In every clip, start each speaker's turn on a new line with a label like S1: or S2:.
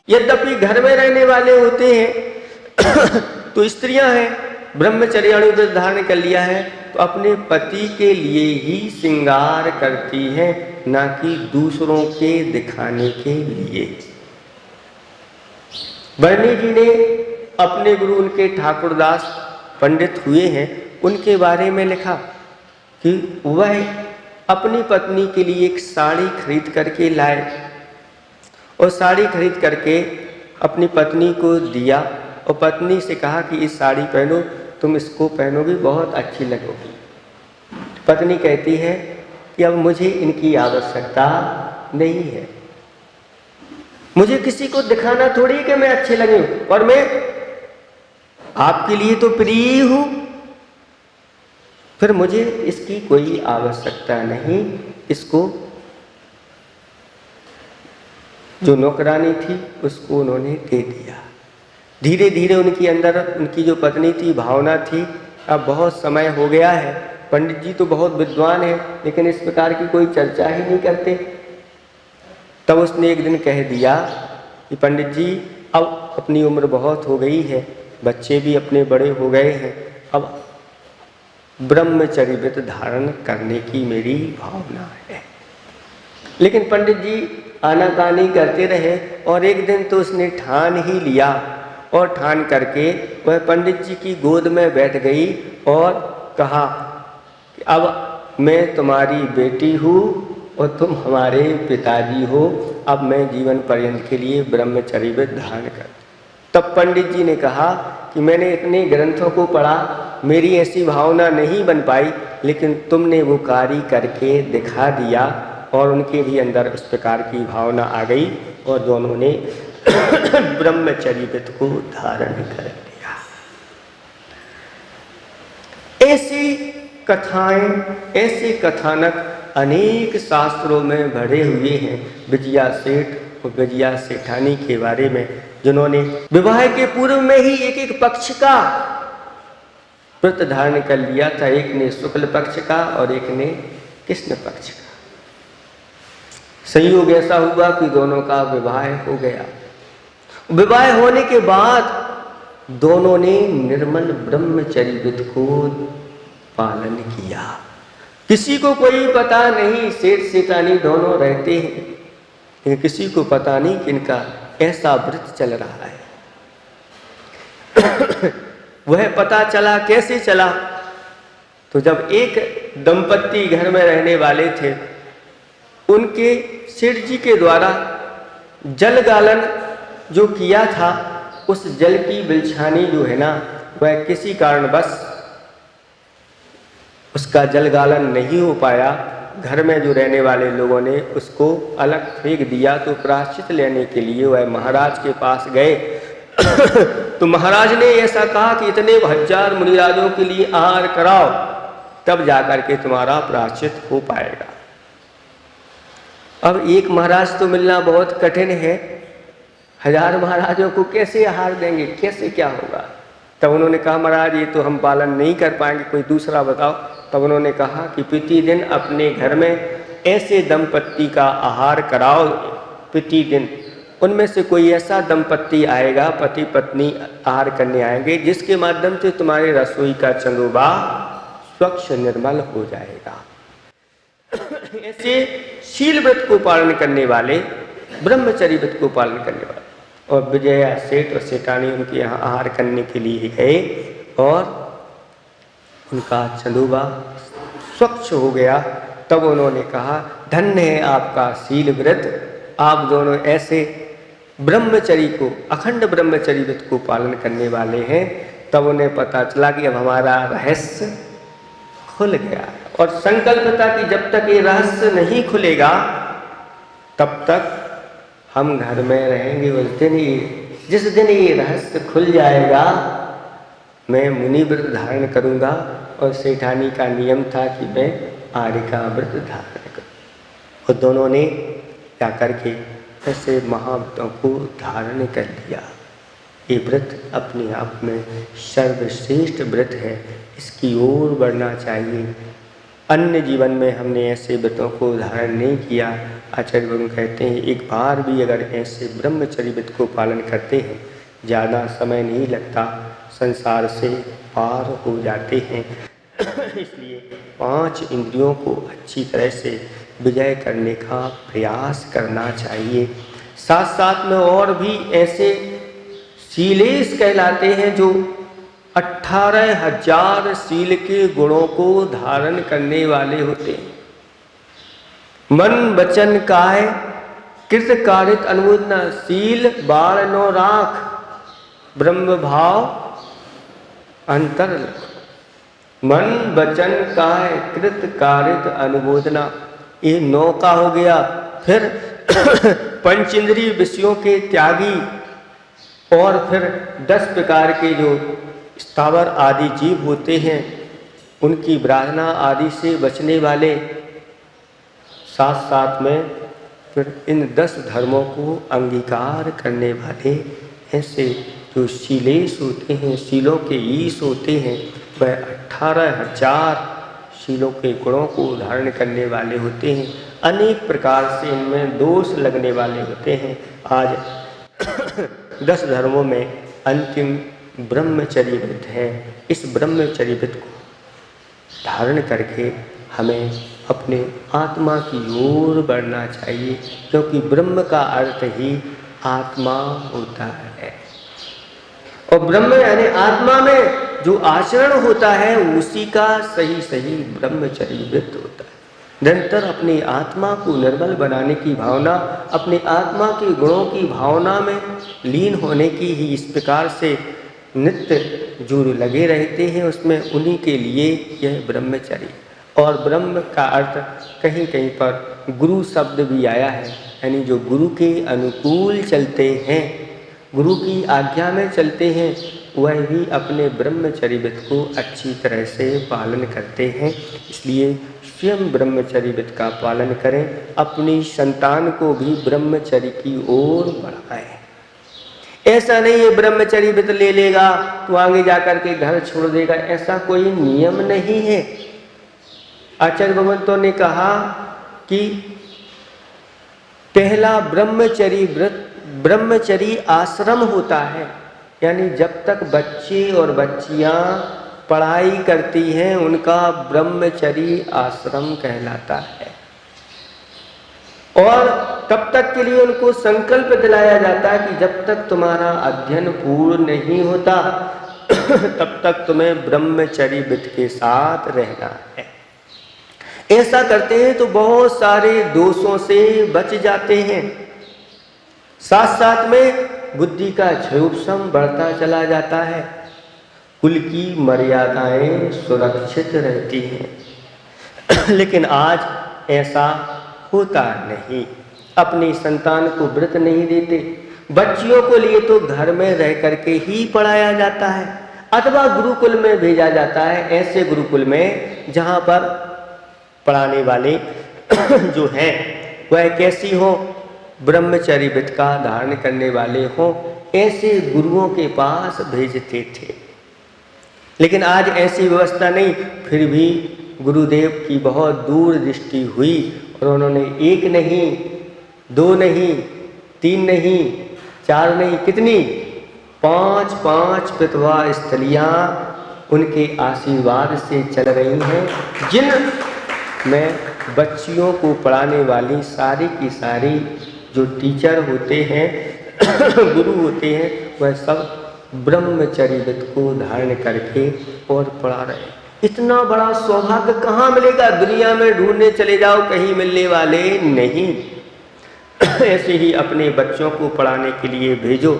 S1: यद्यपि घर में रहने वाले होते हैं तो स्त्रियां हैं, ब्रह्मचर्याणु व्रत धारण कर लिया है तो अपने पति के लिए ही श्रृंगार करती हैं, ना कि दूसरों के दिखाने के लिए। बरनी जी ने अपने गुरु उनके ठाकुरदास पंडित हुए हैं, उनके बारे में लिखा कि वह अपनी पत्नी के लिए एक साड़ी खरीद करके लाए और साड़ी खरीद करके अपनी पत्नी को दिया और पत्नी से कहा कि इस साड़ी पहनो, तुम इसको पहनोगी बहुत अच्छी लगोगी। पत्नी कहती है कि अब मुझे इनकी आवश्यकता नहीं है, मुझे किसी को दिखाना थोड़ी कि मैं अच्छी लगी हूं, और मैं आपके लिए तो प्रिय हूं, फिर मुझे इसकी कोई आवश्यकता नहीं। इसको जो नौकरानी थी उसको उन्होंने दे दिया। धीरे धीरे उनके अंदर उनकी जो पत्नी थी भावना थी, अब बहुत समय हो गया है, पंडित जी तो बहुत विद्वान है लेकिन इस प्रकार की कोई चर्चा ही नहीं करते। तब उसने एक दिन कह दिया कि पंडित जी अब अपनी उम्र बहुत हो गई है, बच्चे भी अपने बड़े हो गए हैं, अब ब्रह्मचर्य व्रत धारण करने की मेरी भावना है। लेकिन पंडित जी आनाकानी करते रहे और एक दिन तो उसने ठान ही लिया और ठान करके वह पंडित जी की गोद में बैठ गई और कहा कि अब मैं तुम्हारी बेटी हूँ और तुम हमारे पिताजी हो, अब मैं जीवन पर्यंत के लिए ब्रह्मचर्य व्रत धारण कर। तब पंडित जी ने कहा कि मैंने इतने ग्रंथों को पढ़ा, मेरी ऐसी भावना नहीं बन पाई, लेकिन तुमने वो कार्य करके दिखा दिया और उनके भी अंदर उस प्रकार की भावना आ गई और दोनों ने ब्रह्मचर्य व्रत को धारण कर लिया। ऐसी कथाएं, ऐसे कथानक अनेक शास्त्रों में भरे हुए हैं। विजया सेठ और विजया सेठानी के बारे में, जिन्होंने विवाह के पूर्व में ही एक एक पक्ष का व्रत धारण कर लिया था। एक ने शुक्ल पक्ष का और एक ने कृष्ण पक्ष का। संयोग ऐसा हुआ कि दोनों का विवाह हो गया। विवाह होने के बाद दोनों ने निर्मल ब्रह्मचर्य व्रत को पालन किया। किसी को कोई पता नहीं, सेठ सेठानी दोनों रहते हैं, लेकिन किसी को पता नहीं कि इनका ऐसा व्रत चल रहा है। वह पता चला कैसे चला? तो जब एक दंपत्ति घर में रहने वाले थे, उनके सेठ जी के द्वारा जल गालन जो किया था, उस जल की बिलछानी जो है ना, वह किसी कारणवश उसका जल गालन नहीं हो पाया। घर में जो रहने वाले लोगों ने उसको अलग फेंक दिया। तो प्रायश्चित लेने के लिए वह महाराज के पास गए। तो महाराज ने ऐसा कहा कि इतने 1000 मुनिराजों के लिए आहार कराओ, तब जाकर के तुम्हारा प्रायश्चित हो पाएगा। अब एक महाराज तो मिलना बहुत कठिन है, 1000 महाराजों को कैसे आहार देंगे, कैसे क्या होगा? तब उन्होंने कहा महाराज ये तो हम पालन नहीं कर पाएंगे, कोई दूसरा बताओ। तब उन्होंने कहा कि प्रतिदिन अपने घर में ऐसे दंपत्ति का आहार कराओ, प्रतिदिन उनमें से कोई ऐसा दंपत्ति आएगा, पति पत्नी आहार करने आएंगे, जिसके माध्यम से तुम्हारे रसोई का चंदोबा स्वच्छ निर्मल हो जाएगा। ऐसे शील व्रत को पालन करने वाले, ब्रह्मचर्य व्रत को पालन करने वाले। और विजया सेठ और सेठानी उनके यहाँ आहार करने के लिए गए और उनका चंदोबा स्वच्छ हो गया। तब उन्होंने कहा धन्य है आपका शील व्रत, आप दोनों ऐसे ब्रह्मचर्य को, अखंड ब्रह्मचर्य व्रत को पालन करने वाले हैं। तब उन्हें पता चला कि अब हमारा रहस्य खुल गया। और संकल्प था कि जब तक ये रहस्य नहीं खुलेगा तब तक हम घर में रहेंगे। उस दिन ही, जिस दिन ये रहस्य खुल जाएगा, मैं मुनि व्रत धारण करूंगा। और सेठानी का नियम था कि मैं आर्य का व्रत धारण करूँ। और दोनों ने जाकर के ऐसे महाव्रतों को धारण कर लिया। ये व्रत अपने आप में सर्वश्रेष्ठ व्रत है, इसकी ओर बढ़ना चाहिए। अन्य जीवन में हमने ऐसे व्रतों को धारण नहीं किया। आचार्य भगवान कहते हैं एक बार भी अगर ऐसे ब्रह्मचर्य व्रत को पालन करते हैं, ज़्यादा समय नहीं लगता, संसार से पार हो जाते हैं। इसलिए 5 इंद्रियों को अच्छी तरह से विजय करने का प्रयास करना चाहिए। साथ साथ में और भी ऐसे शीलेश कहलाते हैं जो 18,000 शील के गुणों को धारण करने वाले होते हैं। मन वचन काय कृत कारित अनुमोदना, शील बाण नो राख, ब्रह्म भाव अंतर। मन वचन काय कृत कारित अनुमोदना, ये 9 का हो गया। फिर पंचेंद्रिय विषयों के त्यागी, और फिर 10 प्रकार के जो स्थावर आदि जीव होते हैं उनकी प्रार्थना आदि से बचने वाले, साथ साथ में फिर इन 10 धर्मों को अंगीकार करने वाले ऐसे जो शीलेश होते हैं, शीलों के ईश होते हैं, वह 18,000 शीलों के गुणों को धारण करने वाले होते हैं। अनेक प्रकार से इनमें दोष लगने वाले होते हैं। आज 10 धर्मों में अंतिम ब्रह्मचर्य व्रत है। इस ब्रह्मचर्य व्रत को धारण करके हमें अपने आत्मा की ओर बढ़ना चाहिए, क्योंकि ब्रह्म का अर्थ ही आत्मा होता है। और ब्रह्म यानी आत्मा में जो आचरण होता है उसी का सही ब्रह्मचर्य व्रत होता है। निरंतर अपनी आत्मा को निर्मल बनाने की भावना, अपनी आत्मा के गुणों की भावना में लीन होने की ही इस प्रकार से नित्य जो लगे रहते हैं उसमें, उन्हीं के लिए यह ब्रह्मचर्य। और ब्रह्म का अर्थ कहीं कहीं पर गुरु शब्द भी आया है, यानी जो गुरु के अनुकूल चलते हैं, गुरु की आज्ञा में चलते हैं, वह भी अपने ब्रह्मचर्य व्रत को अच्छी तरह से पालन करते हैं। इसलिए स्वयं ब्रह्मचर्य व्रत का पालन करें, अपनी संतान को भी ब्रह्मचर्य की ओर बढ़ाएं। ऐसा नहीं है ब्रह्मचर्य व्रत ले लेगा तो आगे जाकर के घर छोड़ देगा, ऐसा कोई नियम नहीं है। आचार्य भगवंतों ने कहा कि पहला ब्रह्मचर्य व्रत ब्रह्मचर्य आश्रम होता है, यानी जब तक बच्चे और बच्चियां पढ़ाई करती हैं उनका ब्रह्मचर्य आश्रम कहलाता है। और तब तक के लिए उनको संकल्प दिलाया जाता है कि जब तक तुम्हारा अध्ययन पूर्ण नहीं होता तब तक तुम्हें ब्रह्मचर्य व्रत के साथ रहना है। ऐसा करते हैं तो बहुत सारे दोषों से बच जाते हैं। साथ साथ में बुद्धि का क्षयोपशम बढ़ता चला जाता है, कुल की मर्यादाएं सुरक्षित रहती हैं। लेकिन आज ऐसा होता नहीं, अपनी संतान को व्रत नहीं देते। बच्चियों को लिए तो घर में रह करके ही पढ़ाया जाता है अथवा गुरुकुल में भेजा जाता है। ऐसे गुरुकुल में जहाँ पर पढ़ाने वाले जो हैं वह कैसी हो, ब्रह्मचर्य व्रत का धारण करने वाले हों, ऐसे गुरुओं के पास भेजते थे। लेकिन आज ऐसी व्यवस्था नहीं, फिर भी गुरुदेव की बहुत दूर दृष्टि हुई और उन्होंने 1 नहीं, 2 नहीं, 3 नहीं, 4 नहीं, कितनी 5 पितवा स्थलियाँ उनके आशीर्वाद से चल रही हैं, जिन में बच्चियों को पढ़ाने वाली सारी की सारी जो टीचर होते हैं गुरु होते हैं, वह सब ब्रह्मचर्य व्रत को धारण करके और पढ़ा रहे हैं। इतना बड़ा सौभाग्य कहाँ मिलेगा, दुनिया में ढूंढने चले जाओ कहीं मिलने वाले नहीं। ऐसे ही अपने बच्चों को पढ़ाने के लिए भेजो।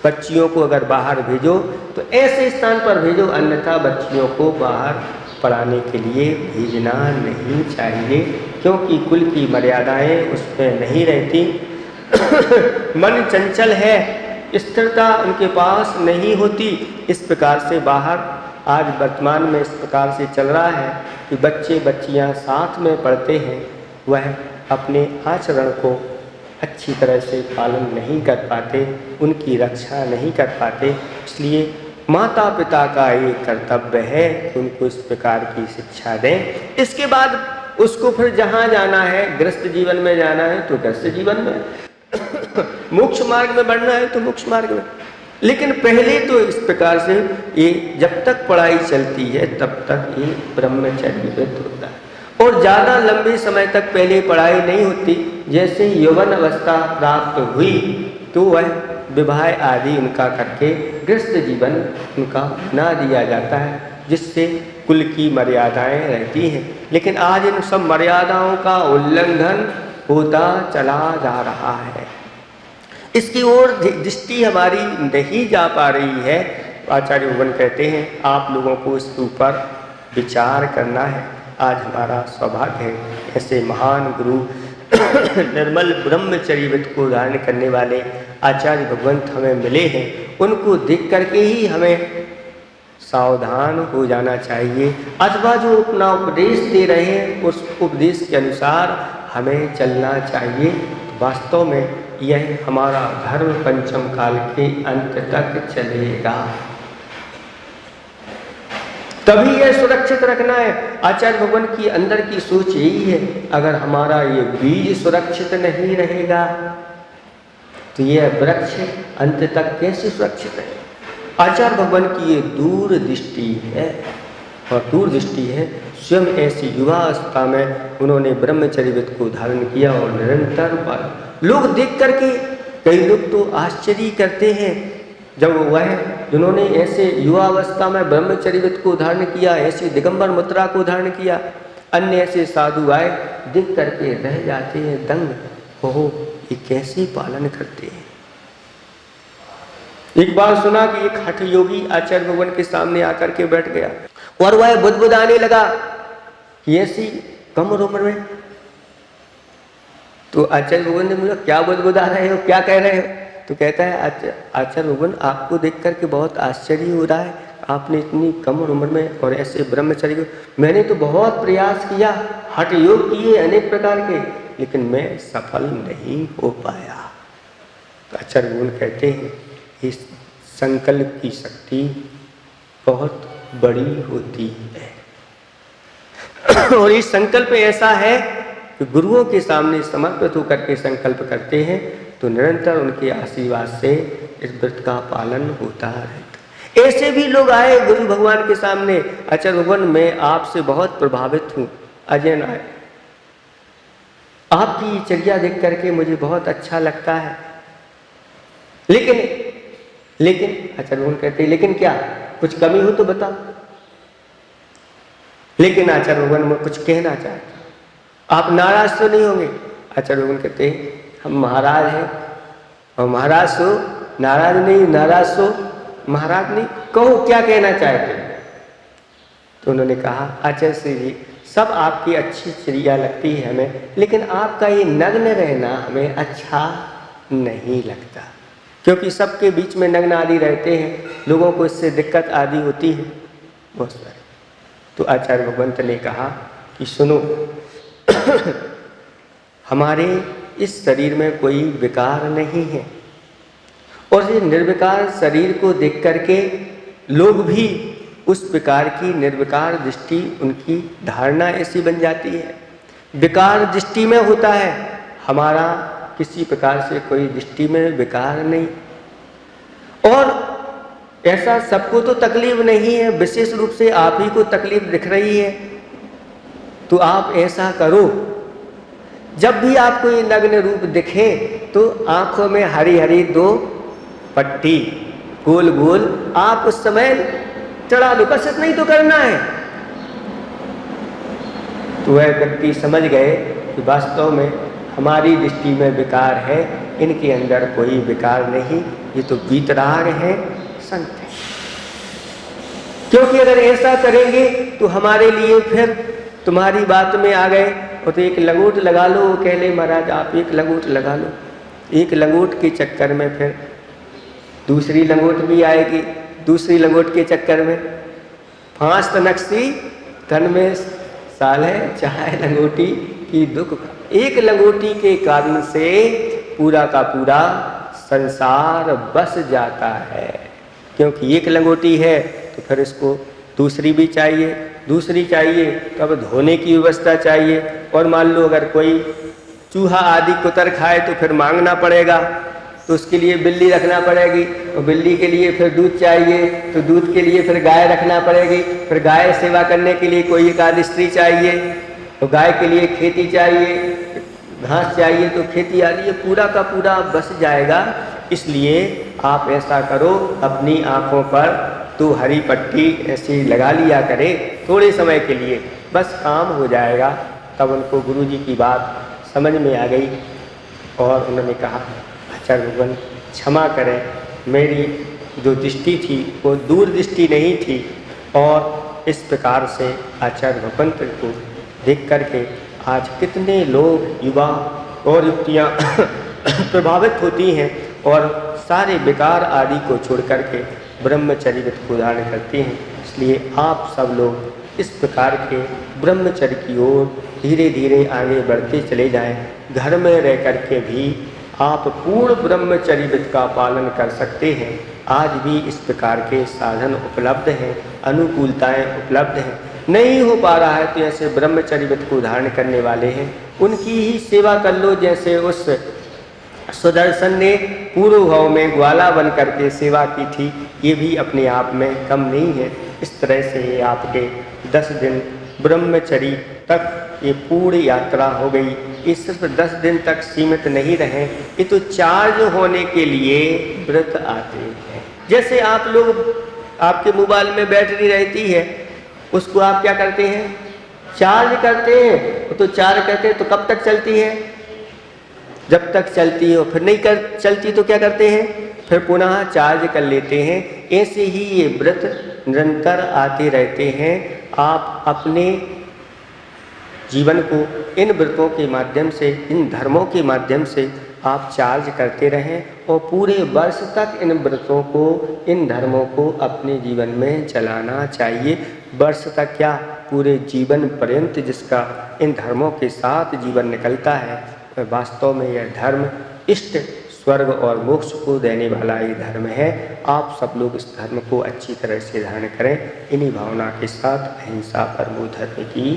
S1: बच्चियों को अगर बाहर भेजो तो ऐसे स्थान पर भेजो, अन्यथा बच्चियों को बाहर पढ़ाने के लिए भेजना नहीं चाहिए, क्योंकि कुल की मर्यादाएं उसमें नहीं रहती। मन चंचल है, स्थिरता उनके पास नहीं होती। इस प्रकार से बाहर आज वर्तमान में इस प्रकार से चल रहा है कि बच्चे बच्चियां साथ में पढ़ते हैं, वह अपने आचरण को अच्छी तरह से पालन नहीं कर पाते, उनकी रक्षा नहीं कर पाते। इसलिए माता पिता का ये कर्तव्य है कि उनको इस प्रकार की शिक्षा दें। इसके बाद उसको फिर जहाँ जाना है, गृहस्थ जीवन में जाना है तो गृहस्थ जीवन में, मोक्ष मार्ग में बढ़ना है तो मोक्ष मार्ग में। लेकिन पहले तो इस प्रकार से ये जब तक पढ़ाई चलती है तब तक ये ब्रह्मचर्य व्रत होता है। और ज़्यादा लंबे समय तक पहले पढ़ाई नहीं होती। जैसे यौवन अवस्था प्राप्त हुई तो वह विवाह आदि उनका करके गृहस्थ जीवन उनका बना दिया जाता है, जिससे कुल की मर्यादाएं रहती हैं। लेकिन आज इन सब मर्यादाओं का उल्लंघन होता चला जा रहा है। इसकी ओर दृष्टि हमारी नहीं जा पा रही है। आचार्य भगवान कहते हैं आप लोगों को इसके ऊपर विचार करना है। आज हमारा सौभाग्य है ऐसे महान गुरु निर्मल ब्रह्मचर्य व्रत को धारण करने वाले आचार्य भगवंत हमें मिले हैं। उनको देख करके ही हमें सावधान हो जाना चाहिए, अथवा जो अपना उपदेश दे रहे हैं उस उपदेश के अनुसार हमें चलना चाहिए। वास्तव में यह हमारा धर्म पंचम काल के अंत तक चलेगा, तभी यह सुरक्षित रखना है। आचार्य भगवान की अंदर की सोच यही है, अगर हमारा ये बीज सुरक्षित नहीं रहेगा तो यह वृक्ष अंत तक कैसे सुरक्षित है। आचार्य भगवान की ये दूरदृष्टि है, और दूरदृष्टि है। स्वयं ऐसी युवा अवस्था में उन्होंने ब्रह्मचर्य व्रत को धारण किया और निरंतर लोग देख करके कई लोग तो आश्चर्य करते हैं जब वह जिन्होंने ऐसे युवा अवस्था में ब्रह्मचर्य व्रत को धारण किया, ऐसी दिगंबर मुद्रा को धारण किया, अन्य ऐसे साधु आए देख करके रह जाते हैं दंग, हो ये कैसे पालन करते हैं। एक बार सुना कि एक हठ योगी आचार्य भगवान के सामने आकर के बैठ गया और वह बुदबुदाने लगा कि ऐसी कम उम्र में। तो आचार्य भगवान ने बोला क्या बुदबुदा रहे हो, क्या कह रहे हो। तो कहता है आचार्य भगवान आपको देख करके बहुत आश्चर्य हो रहा है, आपने इतनी कम उम्र में और ऐसे ब्रह्मचर्य, मैंने तो बहुत प्रयास किया, हठ योग किए अनेक प्रकार के, लेकिन मैं सफल नहीं हो पाया। तो आचार्य भगवान कहते हैं इस संकल्प की शक्ति बहुत बड़ी होती है। और इस संकल्प ऐसा है कि गुरुओं के सामने समर्पित होकर के संकल्प करते हैं तो निरंतर उनके आशीर्वाद से इस व्रत का पालन होता रहता। ऐसे भी लोग आए गुरु भगवान के सामने, आचार्य भगवान मैं आपसे बहुत प्रभावित हूँ, अजय आए, आपकी चर्या देख करके मुझे बहुत अच्छा लगता है, लेकिन आचार्य भगवान कहते हैं लेकिन क्या, कुछ कमी हो तो बताओ। लेकिन आचार्य भगवान मैं कुछ कहना चाहता, आप नाराज तो नहीं होंगे। आचार्य भगवान कहते हैं हम महाराज हैं और महाराज सो नाराज नहीं, नाराज सो महाराज नहीं, कहो क्या कहना चाहते। तो उन्होंने कहा आचार्य श्री जी सब आपकी अच्छी चर्या लगती है हमें, लेकिन आपका ये नग्न रहना हमें अच्छा नहीं लगता, क्योंकि सबके बीच में नग्न आदि रहते हैं, लोगों को इससे दिक्कत आदि होती है बहुत सारी। तो आचार्य भगवंत ने कहा कि सुनो हमारे इस शरीर में कोई विकार नहीं है, और ये निर्विकार शरीर को देख करके लोग भी उस प्रकार की निर्विकार दृष्टि उनकी धारणा ऐसी बन जाती है। विकार दृष्टि में होता है, हमारा किसी प्रकार से कोई दृष्टि में विकार नहीं। और ऐसा सबको तो तकलीफ नहीं है, विशेष रूप से आप ही को तकलीफ दिख रही है, तो आप ऐसा करो जब भी आपको ये नग्न रूप दिखे तो आंखों में हरी हरी दो पट्टी गोल गोल आप उस समय चढ़ा दो, बस इतना ही तो करना है। तो वह व्यक्ति समझ गए कि वास्तव में हमारी दृष्टि में विकार है, इनके अंदर कोई विकार नहीं, ये तो वीतराग है, संत है। क्योंकि अगर ऐसा करेंगे तो हमारे लिए फिर तुम्हारी बात में आ गए और तो एक लंगोट लगा लो, वो कह ले महाराज आप एक लंगोट लगा लो, एक लंगोट के चक्कर में फिर दूसरी लंगोट भी आएगी, दूसरी लंगोट के चक्कर में 5 तनकसी तन में साल है चाहे लंगोटी की दुख। एक लंगोटी के कारण से पूरा का पूरा संसार बस जाता है। क्योंकि एक लंगोटी है तो फिर इसको दूसरी भी चाहिए, दूसरी चाहिए तो अब धोने की व्यवस्था चाहिए। और मान लो अगर कोई चूहा आदि कुतर खाए तो फिर मांगना पड़ेगा, तो उसके लिए बिल्ली रखना पड़ेगी, और बिल्ली के लिए फिर दूध चाहिए तो दूध के लिए फिर गाय रखना पड़ेगी, फिर गाय सेवा करने के लिए कोई एक आध स्त्री चाहिए, तो गाय के लिए खेती चाहिए, घास चाहिए तो खेती आदि, ये पूरा का पूरा बस जाएगा। इसलिए आप ऐसा करो, अपनी आँखों पर तो हरी पट्टी ऐसी लगा लिया करे थोड़े समय के लिए, बस काम हो जाएगा। तब उनको गुरुजी की बात समझ में आ गई और उन्होंने कहा, आचार्य भगवान क्षमा करें, मेरी जो दृष्टि थी वो दूर दृष्टि नहीं थी। और इस प्रकार से आचार्य भगवंत को देख करके आज कितने लोग युवा और युवतियाँ प्रभावित होती हैं और सारे विकार आदि को छोड़ करके ब्रह्मचर्य व्रत को धारण करती हैं। इसलिए आप सब लोग इस प्रकार के ब्रह्मचर्य की ओर धीरे धीरे आगे बढ़ते चले जाएं। घर में रह करके भी आप पूर्ण ब्रह्मचर्य व्रत का पालन कर सकते हैं। आज भी इस प्रकार के साधन उपलब्ध हैं, अनुकूलताएं उपलब्ध हैं। नहीं हो पा रहा है तो ऐसे ब्रह्मचर्य व्रत को धारण करने वाले हैं, उनकी ही सेवा कर लो। जैसे उस सुदर्शन ने पूर्व भाव में ग्वाला बन करके सेवा की थी, ये भी अपने आप में कम नहीं है। इस तरह से ये आपके 10 दिन ब्रह्मचर्य तक ये पूरी यात्रा हो गई। ये सिर्फ 10 दिन तक सीमित नहीं रहे, ये तो चार्ज होने के लिए व्रत आते हैं। जैसे आप लोग, आपके मोबाइल में बैटरी रहती है, उसको आप क्या करते हैं, चार्ज करते हैं। तो चार्ज करते हैं तो कब तक चलती है, जब तक चलती है, और फिर नहीं चलती तो क्या करते हैं, फिर पुनः चार्ज कर लेते हैं। ऐसे ही ये व्रत निरंतर आते रहते हैं। आप अपने जीवन को इन व्रतों के माध्यम से, इन धर्मों के माध्यम से आप चार्ज करते रहें और पूरे वर्ष तक इन व्रतों को, इन धर्मों को अपने जीवन में चलाना चाहिए। वर्ष तक क्या, पूरे जीवन पर्यंत जिसका इन धर्मों के साथ जीवन निकलता है, वास्तव में यह धर्म इष्ट स्वर्ग और मोक्ष को देने वाला ये धर्म है। आप सब लोग इस धर्म को अच्छी तरह से धारण करें। इन्हीं भावना के साथ अहिंसा परमो धर्म की